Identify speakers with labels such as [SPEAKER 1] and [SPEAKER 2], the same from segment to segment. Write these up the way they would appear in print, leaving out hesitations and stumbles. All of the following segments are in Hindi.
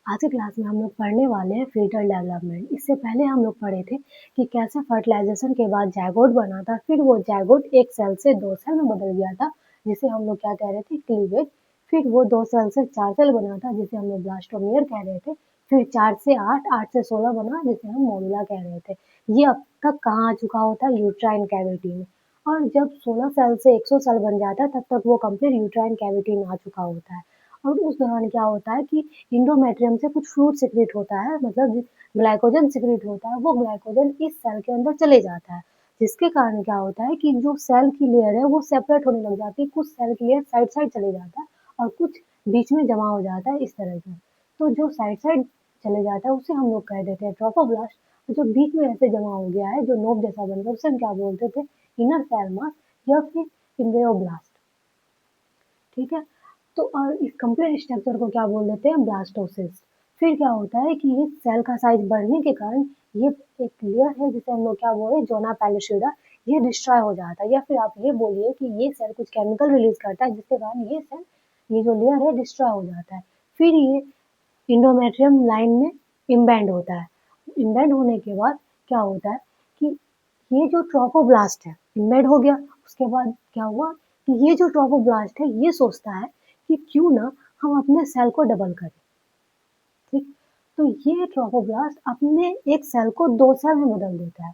[SPEAKER 1] आज की क्लास में हम लोग पढ़ने वाले हैं फीटल डेवलपमेंट। इससे पहले हम लोग पढ़े थे कि कैसे फर्टिलाइजेशन के बाद जायगोट बना था, फिर वो जायगोट एक सेल से 2 सेल में बदल गया था, जिसे हम लोग क्या कह रहे थे, क्लीवेज। फिर वो 2 सेल से 4 सेल बना था, जिसे हम लोग ब्लास्टोमेयर कह रहे थे। फिर 4 से 8, 8 से 16 बना, जिसे हम मोडुला कह रहे थे। ये अब तक कहाँ आ चुका होता है, यूट्राइन कैविटी में। और जब 16 सेल से 100 सेल बन जाता है, तब तक वो कंप्लीट यूट्राइन कैविटी में आ चुका होता है। और उस दौरान क्या होता है कि इंडोमेट्रियम से कुछ फ्लूइड सिक्रेट होता है, मतलब ग्लाइकोजन सिक्रेट होता है। वो ग्लाइकोजन इस सेल के अंदर चले जाता है, जिसके कारण क्या होता है कि जो सेल की लेयर है वो सेपरेट होने लग जाती है। कुछ सेल की लेयर साइड साइड चले जाता है और कुछ बीच में जमा हो जाता है, इस तरह से। तो जो साइड साइड चले जाता है उसे हम लोग कह देते हैं ट्रोफोब्लास्ट। जो बीच में ऐसे जमा हो गया है, जो नोक जैसा बन गया, उसे हम क्या बोलते थे, इनर सेल मास या फिर इम्ब्रियोब्लास्ट। ठीक है। तो और इस कंप्लीट स्ट्रक्चर को क्या बोल देते हैं, ब्लास्टोसिस। फिर क्या होता है कि ये सेल का साइज बढ़ने के कारण ये एक लेयर है जिसे हम लोग क्या बोल रहे हैं, जोना पैलिशिडा, ये डिस्ट्रॉय हो जाता है। या फिर आप ये बोलिए कि ये सेल कुछ केमिकल रिलीज करता है, जिसके कारण ये सेल, ये जो लेयर है, डिस्ट्रॉय हो जाता है। फिर ये इंडोमेट्रियम लाइन में इम्बेंड होता है। इम्बेंड होने के बाद क्या होता है कि ये जो ट्रोफोब्लास्ट है, इम्बेड हो गया। उसके बाद क्या हुआ कि ये जो ट्रोफोब्लास्ट है, ये सोचता है कि क्यों ना हम अपने सेल को डबल करें। ठीक। तो ये ट्रोफोब्लास्ट अपने एक सेल को 2 सेल में बदल देता है।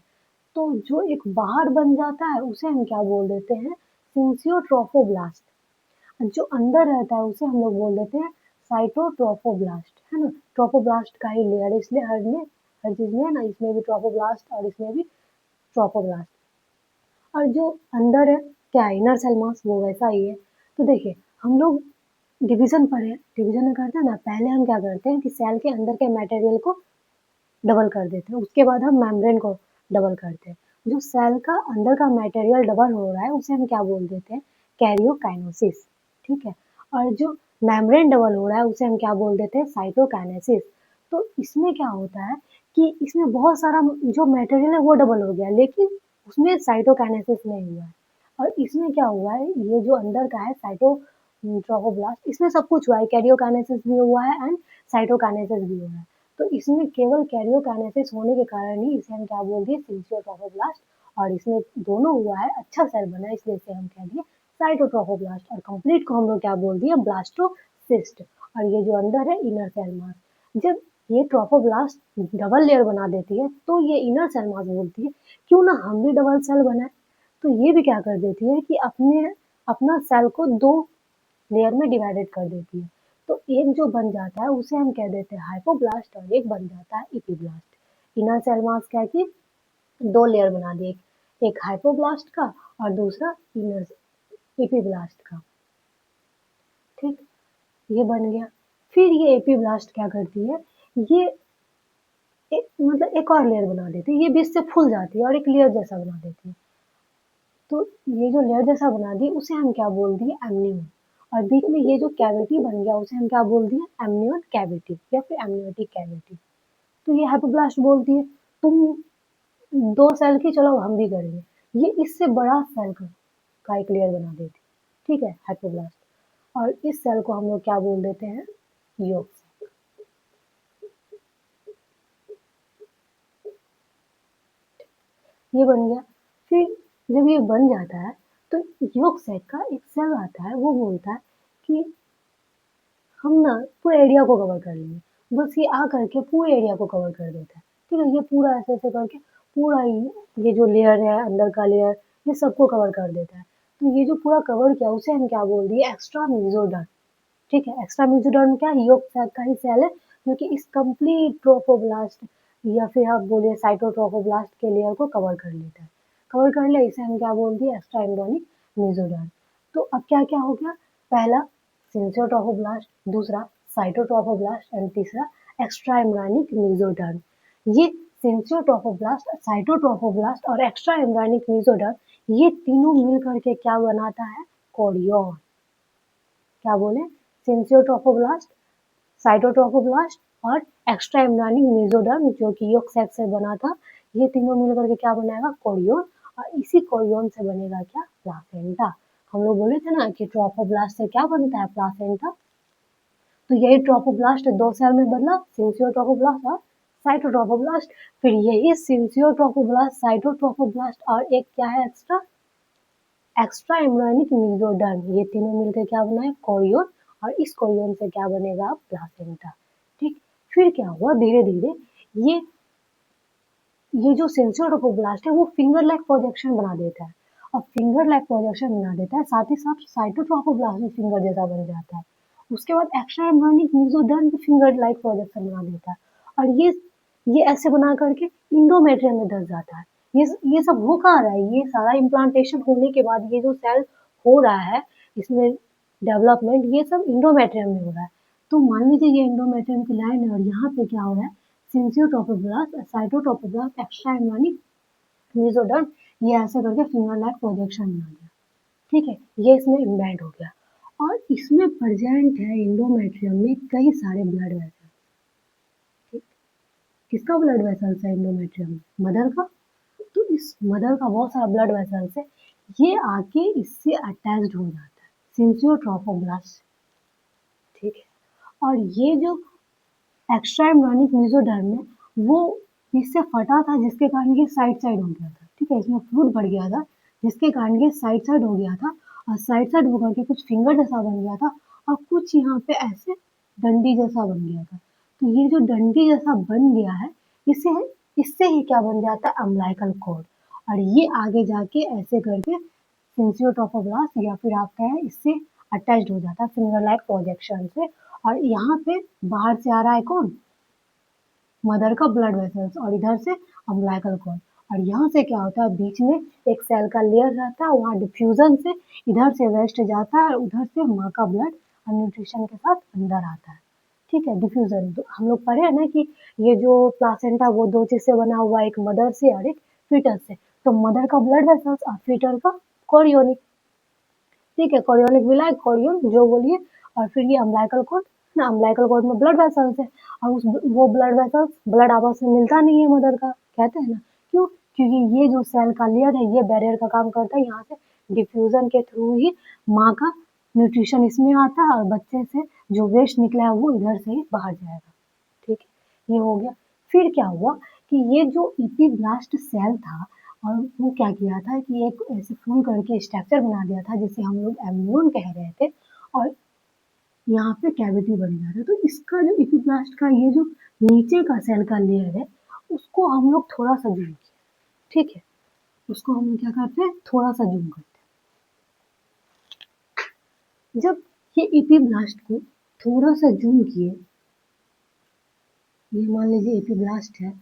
[SPEAKER 1] तो जो एक बाहर बन जाता है उसे हम क्या बोल देते हैं, सिंसियोट्रोफोब्लास्ट। जो अंदर रहता है उसे हम लोग बोल देते हैं साइटोट्रोफोब्लास्ट, है ना। ट्रोफोब्लास्ट का ही लेयर, इसलिए हर चीज में है ना, इसमें भी ट्रोफोब्लास्ट और इसमें भी ट्रोफोब्लास्ट। और जो अंदर है क्या, इनर सेल मास, वो वैसा ही है। तो देखिए, हम लोग डिवीजन पढ़े, डिवीजन में करते हैं ना, पहले हम क्या करते हैं कि सेल के अंदर के मटेरियल को डबल कर देते हैं, उसके बाद हम मेम्ब्रेन को डबल करते हैं। जो सेल का अंदर का मटेरियल डबल हो रहा है उसे हम क्या बोल देते हैं, कैरियोकाइनेसिस। ठीक है। और जो मेम्ब्रेन डबल हो रहा है उसे हम क्या बोल देते हैं, साइटोकाइनेसिस। तो इसमें क्या होता है कि इसमें बहुत सारा जो मटेरियल है वो डबल हो गया, लेकिन उसमें साइटोकाइनेसिस नहीं हुआ है। और इसमें क्या हुआ है, ये जो अंदर का है साइटोट्रोफोब्लास्ट, इसमें सब कुछ हुआ है, कैरियोकाइनेसिस भी हुआ है एंड साइटोकाइनेसिस भी हुआ है। तो इसमें केवल कैरियोकाइनेसिस होने के कारण ही इसे हम क्या बोल दिए, सिंसियोट्रोफोब्लास्ट। और इसमें दोनों हुआ है, अच्छा सेल बना, इसलिए इसे हम कह दिए साइटोट्रोफोब्लास्ट। और कंप्लीट को हम लोग क्या बोल दिए, ब्लास्टोसिस्ट। और ये जो अंदर है, इनर सेल मास। जब ये ट्रोफोब्लास्ट डबल लेयर बना देती है तो ये इनर सेल मास बोलती है क्यों ना हम भी डबल सेल बनाए। तो ये भी क्या कर देती है कि अपना सेल को 2 लेयर में डिवाइडेड कर देती है। तो एक जो बन जाता है उसे हम कह देते हैं हाइपोब्लास्ट, और एक बन जाता है इपीब्लास्ट। इनर सेल मास क्या कि 2 लेयर बना दिए, एक हाइपोब्लास्ट का और दूसरा इनर इपीब्लास्ट का। ठीक, ये बन गया। फिर ये एपीब्लास्ट क्या करती है, ये मतलब एक और लेयर बना देती है, ये बीच से फूल जाती है और एक लेयर जैसा बना देती है। तो ये जो लेयर जैसा बना दी उसे हम क्या बोल दिए, एमनियन। और बीच में ये जो कैविटी बन गया उसे हम क्या बोल दिए, एमनियन कैविटी या फिर एमनियोटिक कैविटी। तो ये हाइपोब्लास्ट बोलती है तुम 2 सेल की, चलो हम भी करेंगे। ये इससे बड़ा सेल का एक लेयर बना देती, ठीक है, हाइपोब्लास्ट। और इस सेल को हम लोग क्या बोल देते हैं, योग। ये बन गया। फिर जब ये बन जाता है तो योग सेक का एक सेल आता है, वो बोलता है कि हम ना पूरे एरिया को कवर कर लेंगे। बस ये आ करके पूरे एरिया को कवर कर देता है। ठीक है, ये पूरा ऐसे ऐसे करके पूरा ये जो लेयर है, अंदर का लेयर, ये सबको कवर कर देता है। तो ये जो पूरा कवर किया उसे हम क्या बोल दिए, एक्स्ट्रा मेसोडर्म। ठीक है, एक्स्ट्रा मेसोडर्म क्या है, योग सैक का ही सेल है, जो कि इस कंप्लीट ट्रोफोब्लास्ट या फिर आप बोलिए साइटोट्रोफोब्लास्ट के लेयर को कवर कर लेता है। कवर कर लिया, इसे हम क्या बोल दिए, एक्स्ट्रा एम्ब्रियोनिक मेसोडर्म। तो अब क्या क्या हो गया, पहला सिंसियोट्रोफोब्लास्ट, दूसरा साइटोट्रोफोब्लास्ट एंड तीसरा एक्स्ट्रा एम्ब्रियोनिक मेसोडर्म। ये सिंसियोट्रोफोब्लास्ट, साइटोट्रोफोब्लास्ट और एक्स्ट्रा एम्ब्रियोनिक मेसोडर्म, ये तीनों मिल करके क्या बनाता है, कोरियन। क्या बोले, सिंसियोट्रोफोब्लास्ट, साइटोट्रोफोब्लास्ट और एक्स्ट्रा एम्ब्रियोनिक मेसोडर्म, जो कि योग सेक से बना था। ये तीनों मिलकर के क्या बनाएगा, कोरियन। और इसी कोरियन से बनेगा क्या, प्लासेंटा। हम लोग बोले थे ना कि ट्रोफोब्लास्ट से क्या बनता है, प्लासेंटा। तो यही ट्रोफोब्लास्ट 2 सेल में बदला, सिंसियोट्रोफोब्लास्ट और साइटोट्रोफोब्लास्ट। फिर यही सिंसियोट्रोफोब्लास्ट, साइटोट्रोफोब्लास्ट और एक क्या है एक्स्ट्रा एम्ब्रियोनिक मेसोडर्म, ये तीनों मिलकर क्या बनाए कोरियन, और इस कोरियन से क्या बनेगा प्लासेंटा। ठीक, फिर क्या हुआ धीरे धीरे ये जो सेंसियोट्रोफोब्लास्ट है वो फिंगर लाइक प्रोजेक्शन बना देता है, और फिंगर लाइक प्रोजेक्शन बना देता है, साथ ही साथ साइटोट्रोफोब्लास्ट भी फिंगर जैसा बन जाता है। उसके बाद एक्स्ट्रा एम्ब्रियोनिक मेसोडर्म भी फिंगर लाइक प्रोजेक्शन बना देता है, और ये ऐसे बना करके इंडोमेट्रियम में धस जाता है। ये सब हो कहाँ रहा है, ये सारा इम्प्लांटेशन होने के बाद ये जो सेल हो रहा है इसमें डेवलपमेंट, ये सब इंडोमेट्रियम में हो रहा है। तो मान लीजिए ये इंडोमेट्रियम की लाइन है और यहाँ पे क्या हो रहा है सिंसियोट्रोफोब्लास्ट, साइटोट्रोफोब्लास्ट, एक्स्ट्रा एम्ब्रियोनिक मेसोडर्म, ये ऐसे करके फिंगर लाइक प्रोजेक्शन बना दिया। ठीक है, ये इसमें इम्बेड हो गया, और इसमें प्रेजेंट है इंडोमेट्रियम में कई सारे ब्लड वेसल। ठीक, किसका ब्लड वेसल्स है इंडोमेट्रियम में, मदर का। तो इस मदर का बहुत सारा ब्लड वेसल्स है, ये आके इससे अटैच्ड हो जाता है सिंसियोट्रोफोब्लास्ट। ठीक है, और ये जो एक्स्ट्रा एम्ब्रियोनिक मेसोडर्म है वो इससे फटा था, जिसके कारण ये साइड साइड हो गया था। ठीक है, इसमें फ्लूइड बढ़ गया था जिसके कारण ये साइड साइड हो गया था, और साइड साइड होकर के कुछ फिंगर जैसा बन गया था, और कुछ यहाँ पे ऐसे डंडी जैसा बन गया था। तो ये जो डंडी जैसा बन गया है इसे इससे ही क्या बन जाता है अम्बिलिकल कॉर्ड, और ये आगे जाके ऐसे करके सिंसियोट्रोफोब्लास्ट या फिर आप कहें इससे अटैच्ड हो जाता है फिंगर लाइक प्रोजेक्शन से, और यहाँ पे बाहर से आ रहा है कौन, मदर का ब्लड वेसल्स, और इधर से अम्बिलिकल कॉर्ड, और यहाँ से क्या होता है बीच में एक सेल का लेयर रहता है, वहाँ डिफ्यूजन से इधर से वेस्ट जाता है, उधर से माँ का ब्लड और न्यूट्रिशन के साथ अंदर आता है। ठीक है, डिफ्यूजन तो हम लोग पढ़े हैं ना कि ये जो प्लासेंटा वो दो चीज से बना हुआ है, एक मदर से और एक फीटस से। तो मदर का ब्लड वेसल्स और फीटर का कोरियोनिक। ठीक है, कोरियोनिक मिला है, कोरियन जो बोलिए, और फिर ये अम्बिलिकल कॉर्ड ना, अम्बिलिकल कॉर्ड में ब्लड वेसल्स है, और वो ब्लड वेसल्स ब्लड आपस में मिलता नहीं है मदर का, कहते हैं ना क्यों, क्योंकि ये जो सेल का लेयर है ये बैरियर का काम करता है, यहाँ से डिफ्यूजन के थ्रू ही माँ का न्यूट्रिशन इसमें आता है, और बच्चे से जो वेस्ट निकला है वो इधर से ही बाहर जाएगा। ठीक है, ये हो गया। फिर क्या हुआ कि ये जो इपीब्लास्ट सेल था, और वो क्या किया था कि एक ऐसे फूल करके स्ट्रक्चर बना दिया था जिसे हम लोग एम्ब्रियोन कह रहे थे, और यहाँ पे कैविटी बन गया था। तो इसका जो इपीब्लास्ट का ये जो नीचे का सेल का लेयर है उसको हम लोग थोड़ा सा जूम किया। ठीक है, उसको हम लोग क्या करते हैं थोड़ा सा जूम करते हैं। जब ये इपीब्लास्ट को थोड़ा सा जूम किए, ये मान लीजिए एपीब्लास्ट है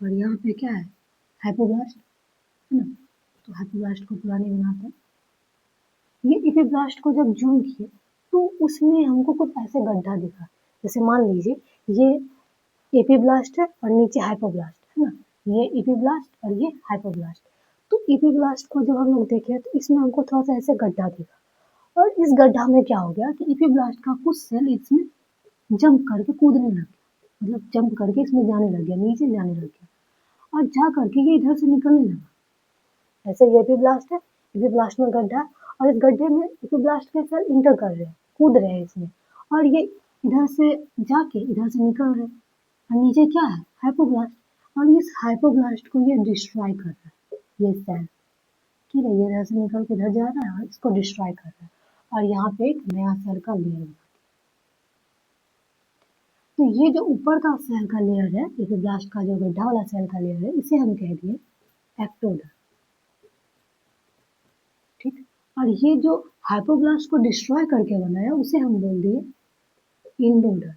[SPEAKER 1] और यहाँ पे क्या है हाइपोब्लास्ट है ना, तो हाइपोब्लास्ट को पूरा नहीं बनाते। ये एपीब्लास्ट को जब जूम किए तो उसमें हमको कुछ ऐसे गड्ढा दिखा, जैसे मान लीजिए ये एपीब्लास्ट है और नीचे हाइपोब्लास्ट है ना, ये एपीब्लास्ट और ये हाइपोब्लास्ट। तो एपीब्लास्ट को जब हम लोग देखे तो इसमें हमको थोड़ा सा ऐसे गड्ढा दिखा, और इस गड्ढा में क्या हो गया कि एपीब्लास्ट का कुछ सेल इसमें जंप करके कूदने लग गया, मतलब जंप करके इसमें जाने लग गया, नीचे जाने लग गया, और जा करके ये इधर से निकलने लगा। ऐसे ये एपीब्लास्ट है, एपीब्लास्ट में गड्ढा, और इस गड्ढे में एपीब्लास्ट के सेल इंटर कर रहे हैं, कूद रहे हैं इसमें, और ये इधर से जाके इधर से निकल रहे हैं, और नीचे क्या है हाइपोब्लास्ट, और इस हाइपोब्लास्ट को ये डिस्ट्रॉय कर रहा है ये सेल। ठीक है, ये इधर से निकल के इधर जा रहा है और इसको डिस्ट्रॉय कर रहा है, और यहाँ पे एक नया सेल का लेयर बना। तो ये जो ऊपर का सेल का लेयर है, एपीब्लास्ट का जो गड्ढा वाला सेल का लेयर है, इसे हम कह दिए एक्टोडर्म। ठीक, और ये जो हाइपोब्लास्ट को डिस्ट्रॉय करके बनाया उसे हम बोल दिए इंडोडर्म।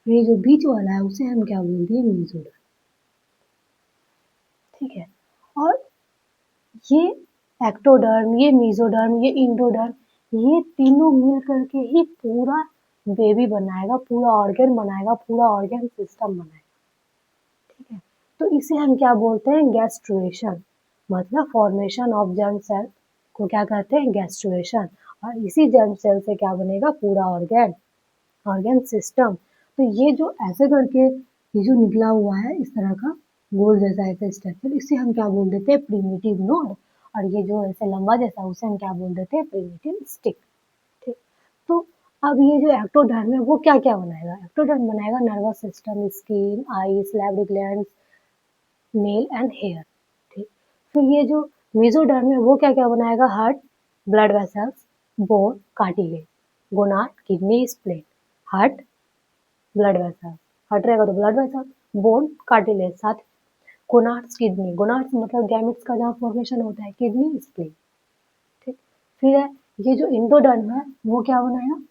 [SPEAKER 1] ये जो बीच वाला है उसे हम क्या बोल दिए मेसोडर्म। ठीक है, और ये एक्टोडर्म, ये मेसोडर्म, ये इंडोडर्म, ये तीनों मिल करके ही पूरा बेबी बनाएगा, पूरा ऑर्गन बनाएगा, पूरा ऑर्गन सिस्टम बनाएगा। ठीक है, तो इसे हम क्या बोलते हैं गैस्ट्रुएशन, मतलब फॉर्मेशन ऑफ जर्म सेल को क्या कहते हैं गैस्ट्रुएशन, और इसी जर्म सेल से क्या बनेगा पूरा ऑर्गन, ऑर्गन सिस्टम। तो ये जो ऐसे करके ये जो निकला हुआ है इस तरह का गोल जैसा ऐसा स्ट्रक्चर, इसे हम क्या बोल देते हैं प्रिमिटिव नोड, और ये जो ऐसे लंबा जैसा उसे हम क्या बोल देते हैं प्रिमिटिव स्टिक। तो अब ये जो एक्टोडर्म है वो क्या-क्या बनाएगा? एक्टोडर्म बनाएगा nervous system, skin, eye, salivary glands, nail and hair, ठीक। फिर ये जो मेसोडर्म है वो क्या-क्या बनाएगा? Heart, blood vessels, bone, cartilage, gonad, kidney, spleen, heart, blood vessel, heart रहेगा तो ब्लड वेसल, बोन, कार्टिलेज, साथ गोनाड्स, किडनी, गोनाड्स मतलब गैमेट्स का जहाँ फॉर्मेशन होता है, किडनी, स्प्लीन, ठीक। फिर है ये जो एंडोडर्म है वो क्या बनाएगा?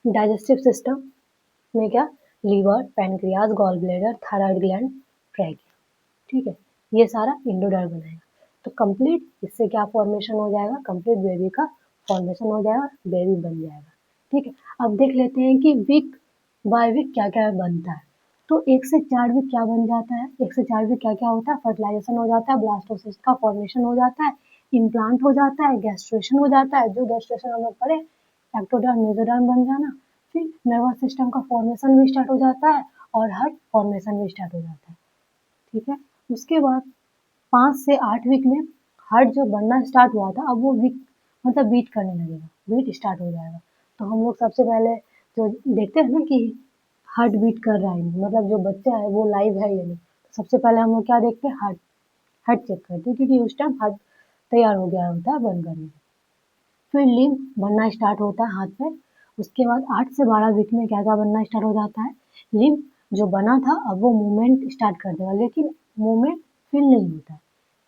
[SPEAKER 1] डाइजेस्टिव सिस्टम में क्या? Liver, pancreas, gall bladder, thyroid gland, trachea, ठीक है। ये सारा एंडोडर्म बनाएगा। तो कंप्लीट इससे क्या फॉर्मेशन हो जाएगा? कंप्लीट बेबी का फॉर्मेशन हो जाएगा, बेबी बन जाएगा, ठीक है। अब देख लेते हैं कि वीक बाय वीक क्या क्या बनता है। तो 1 से 4 वीक क्या बन जाता है? 1 से 4 वीक क्या क्या होता है? फर्टिलाइजेशन हो जाता है, ब्लास्टोसिस्ट का फॉर्मेशन हो जाता है, इम्प्लांट हो जाता है, गैस्ट्रेशन हो जाता है, जो गैस्ट्रेशन हम लोग पढ़े, एक्टोडर्म मेसोडर्म बन जाना। फिर नर्वस सिस्टम का फॉर्मेशन भी स्टार्ट हो जाता है और हार्ट फॉर्मेशन भी स्टार्ट हो जाता है, ठीक है। उसके बाद 5 से 8 वीक में हार्ट जो बनना स्टार्ट हुआ था अब वो वीक मतलब बीट करने लगेगा, बीट स्टार्ट हो जाएगा। तो हम लोग सबसे पहले जो देखते हैं ना कि हार्ट बीट कर रहा है मतलब जो बच्चा है वो लाइव है या नहीं, तो सबसे पहले हम लोग क्या देखते हैं? हार्ट, हार्ट चेक करते हैं क्योंकि उस टाइम हार्ट तैयार हो गया होता है बन करने। फिर लिम्फ बनना स्टार्ट होता है हाथ पे। उसके बाद 8 से 12 वीक में क्या क्या बनना स्टार्ट हो जाता है? लिम्फ जो बना था अब वो मूवमेंट स्टार्ट कर देगा, लेकिन मूवमेंट फील नहीं होता है,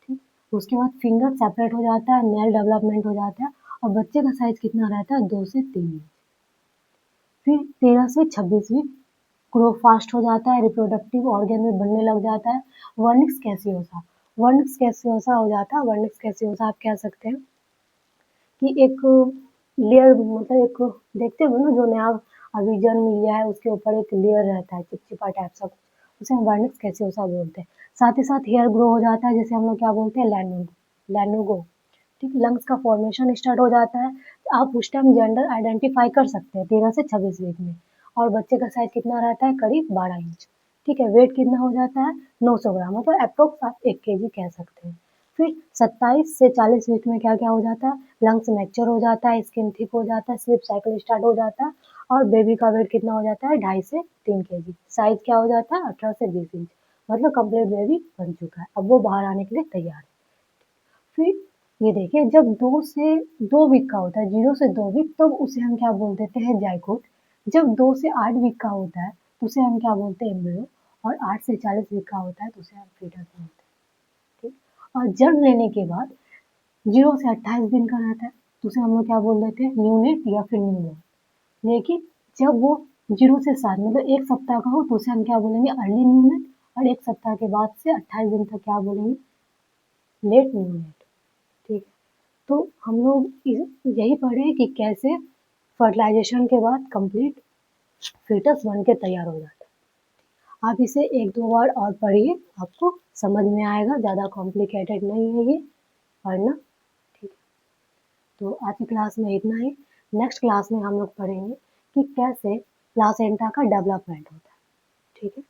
[SPEAKER 1] ठीक। उसके बाद फिंगर सेपरेट हो जाता है, नेल डेवलपमेंट हो जाता है और बच्चे का साइज कितना रहता है? 2 से 3 इंच। फिर 13 से 26 वीक ग्रो फास्ट हो जाता है, रिप्रोडक्टिव ऑर्गन में बनने लग जाता है। वर्निक्स कैसियोसा, वर्निक्स कैसियोसा हो जाता है। वर्निक्स कैसियोसा आप कह सकते हैं कि एक लेयर मतलब एक देखते हो ना जो नया अभी जन्म लिया है उसके ऊपर एक लेयर रहता है चिपचिपा टाइप सा कुछ, उसे हम वर्निक्स कैसियोसा बोलते हैं। साथ ही साथ हेयर ग्रो हो जाता है जिसे हम लोग क्या बोलते हैं? लैनुगो, ठीक। लंग्स का फॉर्मेशन स्टार्ट हो जाता है। आप उस टाइम जेंडर आइडेंटिफाई कर सकते हैं 13 से 26 वीक में। और बच्चे का साइज कितना रहता है? करीब 12 इंच, ठीक है। वेट कितना हो जाता है? 900 ग्राम, मतलब अप्रोक्स आप 1 kg कह सकते हैं। फिर 27 से 40 वीक में क्या क्या हो जाता है? लंग्स मैच्योर हो जाता है, स्किन थिक हो जाता है, स्लीप साइकिल स्टार्ट हो जाता है और बेबी का वेट कितना हो जाता है? 2.5 से 3 kg। साइज क्या हो जाता है? 18 से 20 इंच, मतलब कंप्लीट बेबी बन चुका है, अब वो बाहर आने के लिए तैयार है। फिर ये देखिए जब 2 वीक का होता है, 0 से 2 वीक, तब उसे हम क्या बोल देते हैं? जाइगोट। जब 2 से 8 वीक का होता है तो उसे हम क्या बोलते हैं? एम्ब्रियो। और 8 से 40 वीक का होता है तो उसे हम फीटस बोलते हैं, ठीक। और जन्म लेने के बाद 0 से 28 दिन का रहता है तो उसे हम लोग क्या बोल देते हैं? न्यूनेट या फिर न्यूबॉर्न। लेकिन जब वो 0 से 7 मतलब 1 सप्ताह का हो तो उसे हम क्या बोलेंगे? Early neonate. और 1 सप्ताह के बाद से 28 दिन तक क्या बोलेंगे? लेट न्यूनेट, ठीक है। तो हम लोग यही पढ़े कि कैसे फर्टिलाइजेशन के बाद कंप्लीट फीटस बन के तैयार हो जाता है। आप इसे 1-2 बार और पढ़िए, आपको समझ में आएगा, ज़्यादा कॉम्प्लिकेटेड नहीं है ये पढ़ना, ठीक है। तो आज की क्लास में इतना ही। नेक्स्ट क्लास में हम लोग पढ़ेंगे कि कैसे प्लासेंटा का डेवलपमेंट होता है, ठीक है।